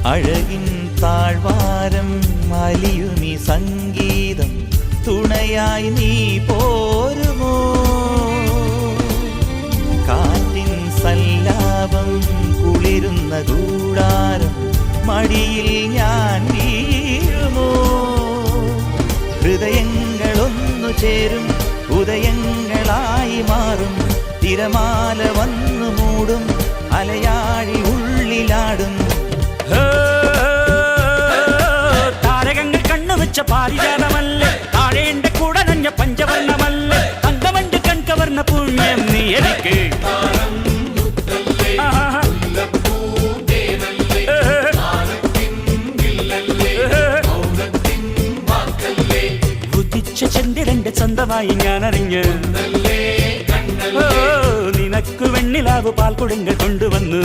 അഴകിൻ താഴ്വാരം അലിയുമീ സംഗീതം തുണയായി നീ പോരുമോ? കാറ്റിൻ സല്ലാപം കുളിരുന്ന കൂടാരം മടിയിൽ ഞാൻ വീഴുമോ? ഹൃദയങ്ങളൊന്നു ചേരും ഉദയങ്ങളായി മാറും തിരമാല വന്നു മൂടും അലയാഴി ഉള്ളിലാടും. താരകങ്ങൾ കണ്ണുവെച്ച പാരിജാതമല്ലേ, താഴേണ്ട കൂടെ നഞ്ഞ പഞ്ചവർണ്ണമല്ലേ, തങ്കമണ്ട് കൺകവർണ്ണ പുണ്യം നീ എനിക്ക്. ഉദിച്ച ചന്ദ്രന്റെ സ്വന്തമായി ഞാൻ അറിഞ്ഞ് നിനക്ക് വെണ്ണിലാവ് പാൽക്കുടങ്ങൾ കൊണ്ടുവന്നു.